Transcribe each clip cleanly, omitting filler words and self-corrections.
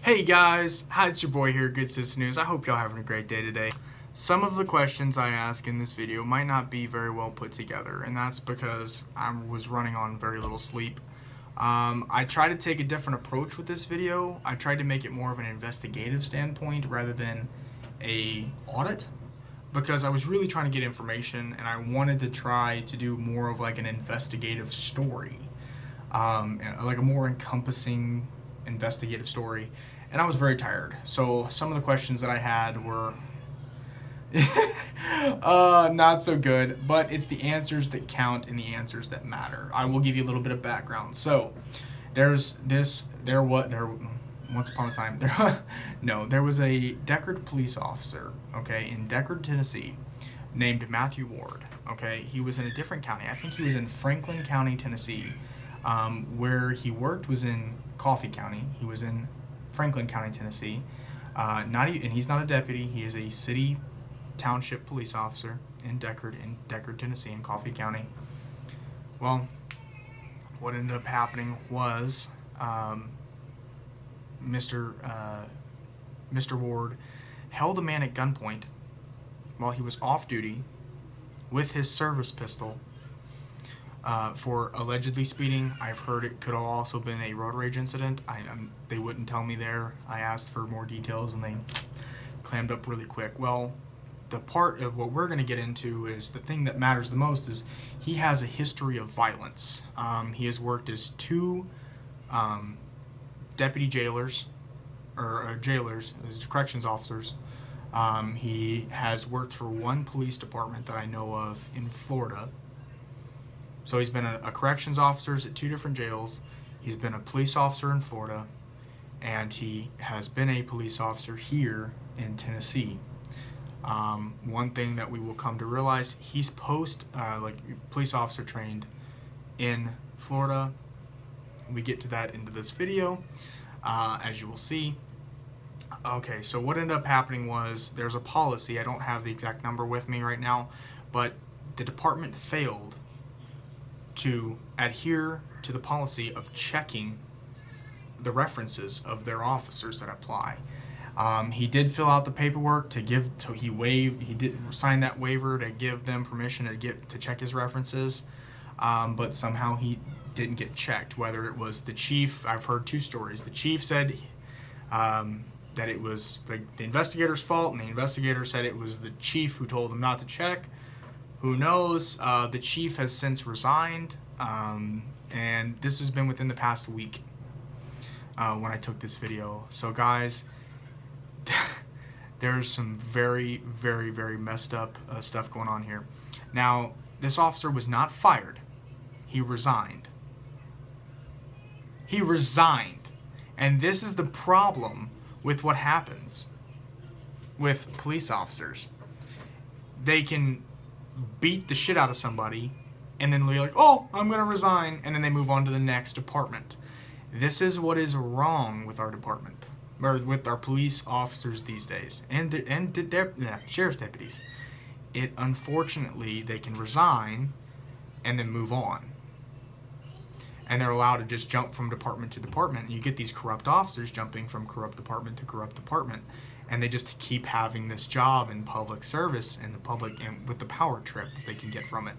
Hey guys, hi, it's your boy here, Good Citizen News. I hope y'all having a great day today. Some of the questions I ask in this video might not be very well put together, and that's because I was running on very little sleep. I tried to take a different approach with this video. I tried to make it more of an investigative standpoint rather than a audit, because I was really trying to get information and I wanted to try to do more of like an investigative story, like a more encompassing investigative story, and I was very tired. So some of the questions that I had were not so good, but it's the answers that count and the answers that matter. I will give you a little bit of background. So once upon a time, there was a Decherd police officer, okay, in Decherd, Tennessee, named Matthew Ward, okay. He was in a different county. I think he was in Franklin County, Tennessee. Where he worked was in Coffee County. He was in Franklin County, Tennessee. And he's not a deputy. He is a city township police officer in Decherd, Tennessee, in Coffee County. Well, what ended up happening was Mr. Ward held a man at gunpoint while he was off duty with his service pistol for allegedly speeding. I've heard it could have also been a road rage incident. They wouldn't tell me there. I asked for more details and they clammed up really quick. Well, the part of what we're going to get into is the thing that matters the most is he has a history of violence. He has worked as two deputy jailers, or jailers, as corrections officers. He has worked for one police department that I know of in Florida. So he's been a corrections officer at two different jails. He's been a police officer in Florida, and he has been a police officer here in Tennessee. One thing that we will come to realize, he's police officer trained in Florida. We get to that into this video, as you will see. Okay, so what ended up happening was there's a policy. I don't have the exact number with me right now, but the department failed to adhere to the policy of checking the references of their officers that apply. He did fill out the paperwork he did sign that waiver to give them permission to check his references, but somehow he didn't get checked. Whether it was the chief, I've heard two stories. The chief said that it was the investigator's fault, and the investigator said it was the chief who told him not to check. Who knows? The chief has since resigned, and this has been within the past week when I took this video. So guys, there's some very, very, very messed up stuff going on here. Now, this officer was not fired. He resigned. He resigned. And this is the problem with what happens with police officers. They can beat the shit out of somebody and then be like, oh, I'm going to resign, and then they move on to the next department. This is what is wrong with our department, or with our police officers these days, and sheriff's deputies. Unfortunately, they can resign and then move on, and they're allowed to just jump from department to department, and you get these corrupt officers jumping from corrupt department to corrupt department, and they just keep having this job in public service and with the power trip that they can get from it.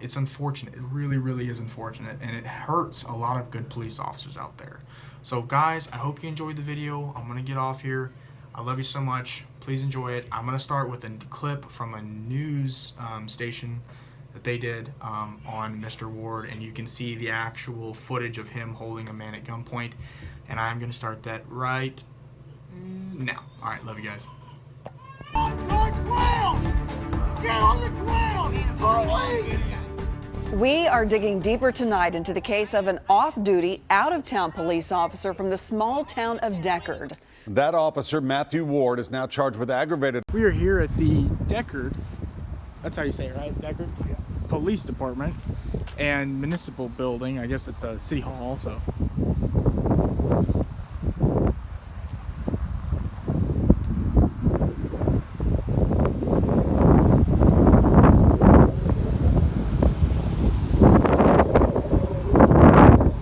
It's unfortunate. It really, really is unfortunate, and it hurts a lot of good police officers out there. So guys, I hope you enjoyed the video. I'm gonna get off here. I love you so much. Please enjoy it. I'm gonna start with a clip from a news station that they did on Mr. Ward, and you can see the actual footage of him holding a man at gunpoint, and I'm gonna start that right now. All right, love you guys. On the ground! Get on the ground! Police! We are digging deeper tonight into the case of an off-duty, out-of-town police officer from the small town of Decherd. That officer, Matthew Ward, is now charged with aggravated. We are here at the Decherd, that's how you say it, right? Decherd? Yeah. Police Department and Municipal Building. I guess it's the City Hall, so.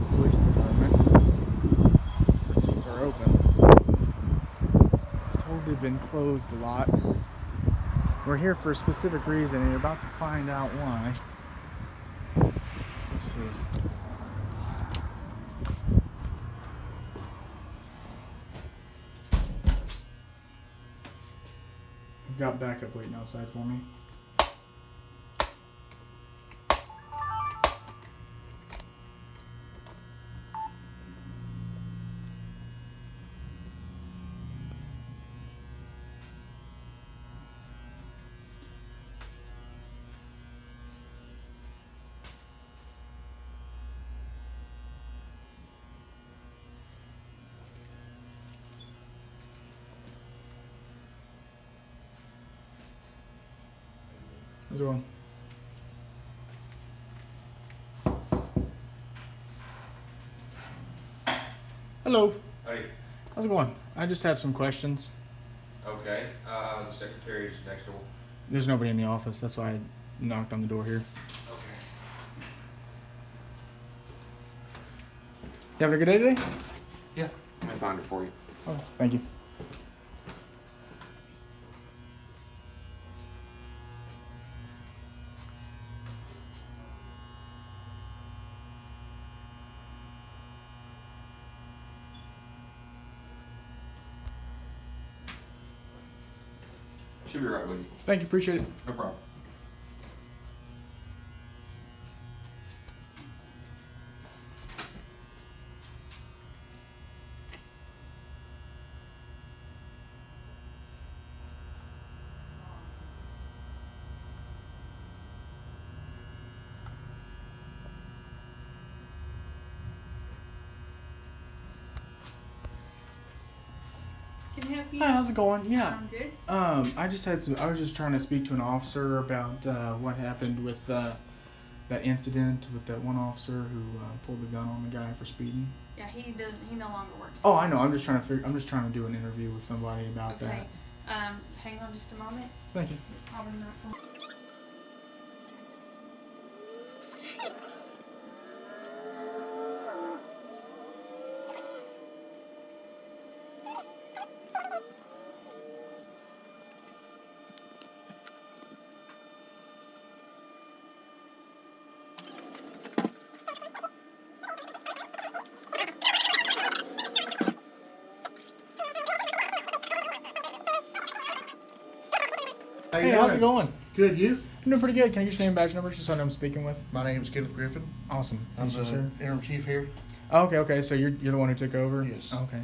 Police Department. Systems are open. been closed a lot. We're here for a specific reason, and you're about to find out why. Let's see. I've got backup waiting outside for me. How's it going? Hello. Hey, How's it going? I just have some questions. okay. The secretary's next door. There's nobody in the office. That's why I knocked on the door here. Okay. You having a good day today? Yeah, let me find her for you. Oh, thank you. She'll be right with you. Thank you. Appreciate it. No problem. Can I help you? Hi, how's it going? Yeah. I'm good. I just had some. I was just trying to speak to an officer about what happened with that incident with that one officer who pulled the gun on the guy for speeding. Yeah, he doesn't. He no longer works. Oh, I know. I'm just trying to figure. I'm just trying to do an interview with somebody about Okay. that. Hang on just a moment. Thank you. I'll bring that phone. Hey, how's it going? Good, you? I'm doing pretty good. Can I get your name and badge number just so I know I'm speaking with? My name's Kenneth Griffin. Awesome. I'm Thank you, the sir. interim chief here. Oh, okay. So you're the one who took over? Yes. Okay.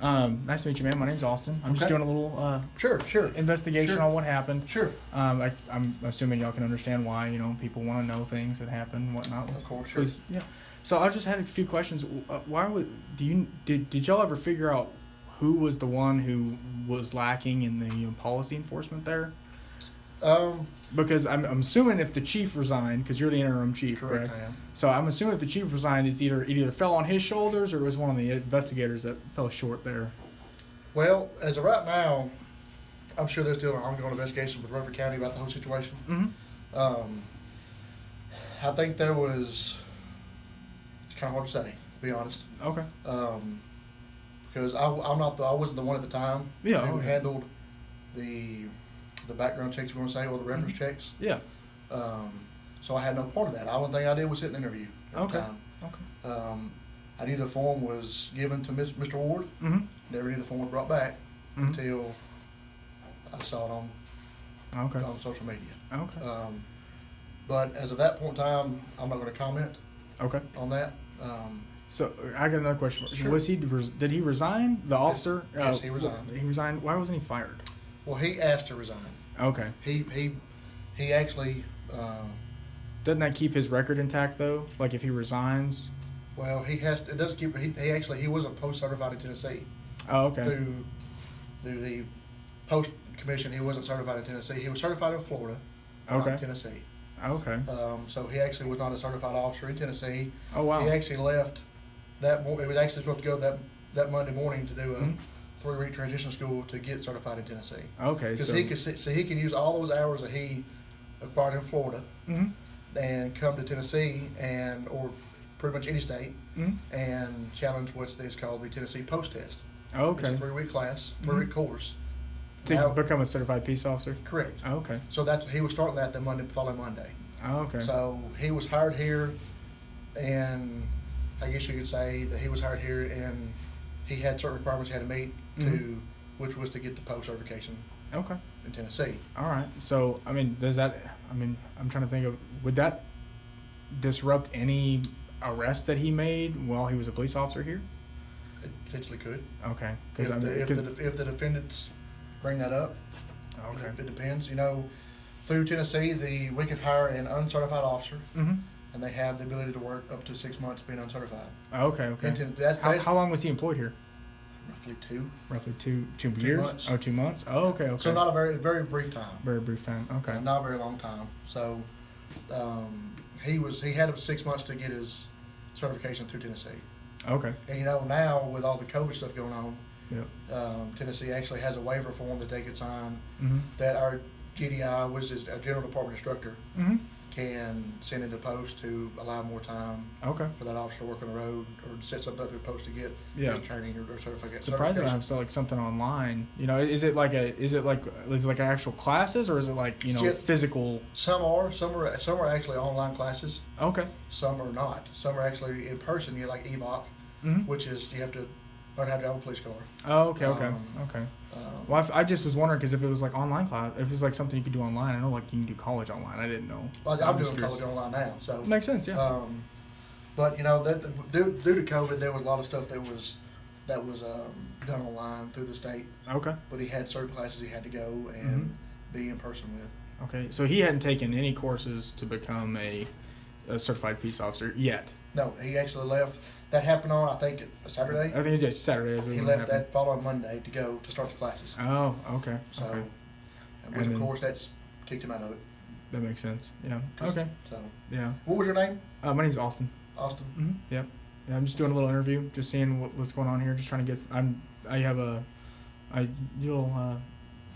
Nice to meet you, man. My name's Austin. I'm just Okay. doing a little Sure. investigation Sure. on what happened. Sure. I'm assuming y'all can understand why, people want to know things that happen and whatnot. Of course, sure. Please, yeah. So I just had a few questions. Why did y'all ever figure out who was the one who was lacking in the policy enforcement there? Because I'm assuming if the chief resigned, because you're the interim chief, correct? I am. So I'm assuming if the chief resigned, it either fell on his shoulders or it was one of the investigators that fell short there. Well, as of right now, I'm sure there's still an ongoing investigation with Rutherford County about the whole situation. Mm-hmm. I think there was. It's kind of hard to say, to be honest. Okay. Because I wasn't the one at the time Yeah, who okay. handled the background checks, if you want to say, or the reference checks. Yeah. So I had no part of that. The only thing I did was sit in the interview at Okay. the time. Okay. I knew the form was given to Mr. Ward. Mm-hmm. Never knew the form was brought back Mhm. until I saw it Okay. on social media. Okay. But as of that point in time, I'm not going to comment Okay. on that. So I got another question. Sure. Did he resign? The officer? Yes, he resigned. He resigned. Why wasn't he fired? Well, he asked to resign. Okay. He actually. Doesn't that keep his record intact though? Like if he resigns? Well, he has. It doesn't keep. He wasn't post certified in Tennessee. Oh, okay. Through the post commission, he wasn't certified in Tennessee. He was certified in Florida, not Okay. in Tennessee. Okay. So he actually was not a certified officer in Tennessee. Oh wow. He actually left that. It was actually supposed to go that Monday morning to do a Mhm. 3-week transition school to get certified in Tennessee. Okay. Because So. he can use all those hours that he acquired in Florida Mhm. and come to Tennessee or pretty much any state Mhm. and challenge what's called the Tennessee Post Test. Okay. It's a 3-week class, 3-week course, To Now- become a certified peace officer? Correct. Oh, okay. So he was starting that the following Monday. Oh, okay. So he was hired here, and I guess you could say that he was hired here, and he had certain requirements he had to meet which was to get the post certification Okay. in Tennessee. All right. So, I mean, I'm trying to think of, would that disrupt any arrests that he made while he was a police officer here? It potentially could. Okay. If the defendants bring that up, Okay. it depends. You know, through Tennessee, we could hire an uncertified officer, Mm-hmm. and they have the ability to work up to 6 months being uncertified. Okay. Okay. And that's How long was he employed here? roughly 2. Roughly two years. months. Oh, 2 months. Oh, okay. Okay. So not a very brief time. very brief time. Okay. Not a very long time. So he had 6 months to get his certification through Tennessee. Okay. And you know, now with all the COVID stuff going on, Yep. Tennessee actually has a waiver form that they could sign Mm-hmm. that our GDI, which is a general department instructor, Mm-hmm. can send into post to allow more time Okay. for that officer to work on the road or set something up through post to get Yeah. his training or certification. Surprised I have something online. You know, is it like actual classes, or is it like, Yeah. physical? Some are actually online classes. Okay. Some are not. Some are actually in person. You like EVOC, Mm-hmm. which is you have to learn how to drive a police car. Oh, okay. Okay. Okay. Um, Well, I just was wondering, because if it was like online class, if it's like something you could do online, I know like you can do college online. I didn't know. well, So I'm just doing curious. college online now, so. Makes sense, yeah. But you know that due to COVID, there was a lot of stuff that was done online through the state. Okay. But he had certain classes he had to go and be in person with. Okay. So he hadn't taken any courses to become a certified peace officer yet. No, he actually left. That happened on, I think, a Saturday. I think it's Saturday. He left that following Monday to go to start the classes. Oh, okay. So, Okay. and which And of then- course that's kicked him out of it. That makes sense. Yeah. 'Cause- Okay. So, Yeah. what was your name? My name's Austin. Austin. Mm-hmm. Yep. Yeah, I'm just doing a little interview, just seeing what's going on here, just trying to get. I have a little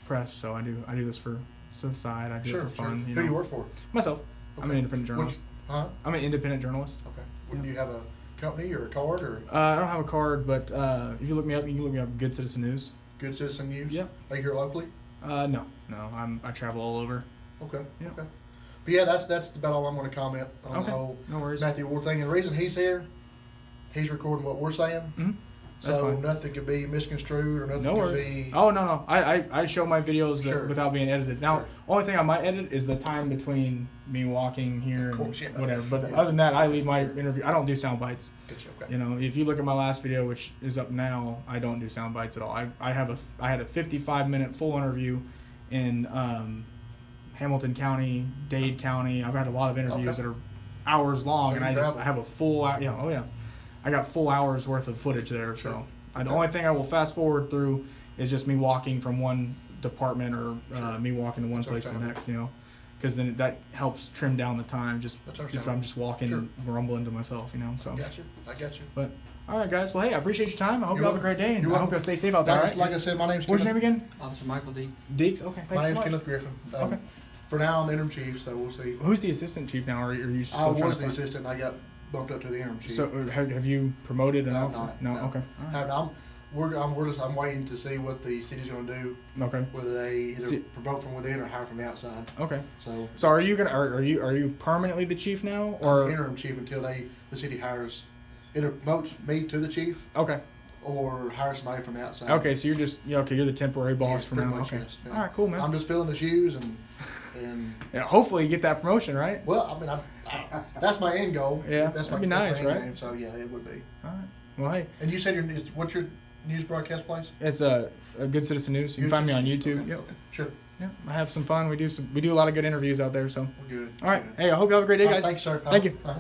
press, so I do this for the side. I do Sure, it for sure. fun. Who You do know. you work for? Myself. I'm an Okay. independent journalist. Huh? I'm an independent journalist. Okay. Do you have a company or a card or I don't have a card, but if you look me up, you can look me up. Good Citizen News. Good Citizen News? Yep. Are you here locally? No. I travel all over. Okay. Yeah. Okay. But yeah, that's about all I'm going to comment on Okay. the whole No worries. Matthew Ward thing. And the reason he's here, he's recording what we're saying. Mm-hmm. That's So fine. nothing could be misconstrued or nothing No could worries. be. Oh no. I show my videos Sure. without being edited. Now, Sure. only thing I might edit is the time between me walking here Of course, and yeah. whatever. But Yeah. other than that, I leave my Sure. interview. I don't do sound bites. Get you, okay. You know, if you look at my last video, which is up now, I don't do sound bites at all. I had a 55-minute full interview in Hamilton County, Dade County. I've had a lot of interviews Okay. that are hours long, So and you I travel. have a full I got full hours worth of footage there. Sure. So the Okay. only thing I will fast forward through is just me walking from one department or Sure. me walking to one That's place to the understandable. next. You know, because then that helps trim down the time. Just That's if understandable. I'm just walking, Sure. rumbling to myself. You know, so. I got you. But all right, guys. Well, hey, I appreciate your time. I hope you You're have a great day, and You're I hope welcome. you'll stay safe out there. Like, all right? like I said, my name's What's your name Kenneth. again? Officer Michael Dietz. Deeks. Okay. Thanks My so name's much. Kenneth Griffin. Okay. For now, I'm the interim chief, so we'll see. Who's the assistant chief now? Or are you still I trying was to the find- assistant. I got bumped up to the interim chief. So have you promoted an No, officer? not. No. No. Okay. All right. I'm waiting to see what the city's going to do, Okay. whether they either See- promote from within or hire from the outside. Okay. So So are you permanently the chief now, I'm or the interim chief until the city hires, either promotes me to the chief okay? or hire somebody from the outside. Okay. So you're the temporary boss Yes, for pretty now. much, Okay. yes, yeah. All right. Cool, man. I'm just filling the shoes and Yeah, hopefully you get that promotion, right? well, I mean, that's my end goal. Yeah, that's that'd be that's nice, my end right? game, so yeah, it would be. All right. Well, hey, And you said what's your news broadcast place? it's a Good Citizen News. You can find me on YouTube. Okay, Yep. okay, sure. Yeah. I have some fun. We do a lot of good interviews out there. So. We're good. All right. Good. Hey, I hope you have a great day, All right, guys. thanks, sir. Thank you. Uh-huh.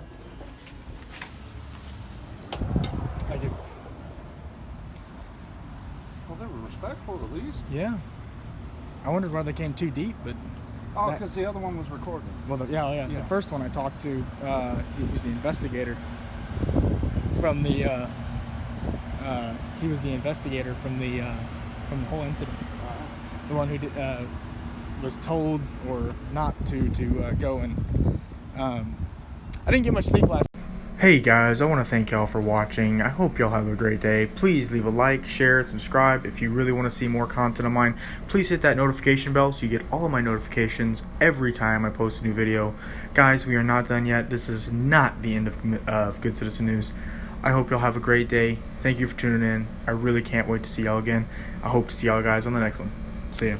Thank you. Well, they were respectful at least. Yeah. I wondered why they came too deep, but Oh, That- because the other one was recorded. well, yeah. Yeah. The first one I talked to, he was the investigator from the. He was the investigator from the whole incident. The one who was told or not to go and. I didn't get much sleep last. Hey guys, I want to thank y'all for watching. I hope y'all have a great day. Please leave a like, share, subscribe. If you really want to see more content of mine, please hit that notification bell so you get all of my notifications every time I post a new video. Guys, we are not done yet. This is not the end of Good Citizen News. I hope y'all have a great day. Thank you for tuning in. I really can't wait to see y'all again. I hope to see y'all guys on the next one. See ya.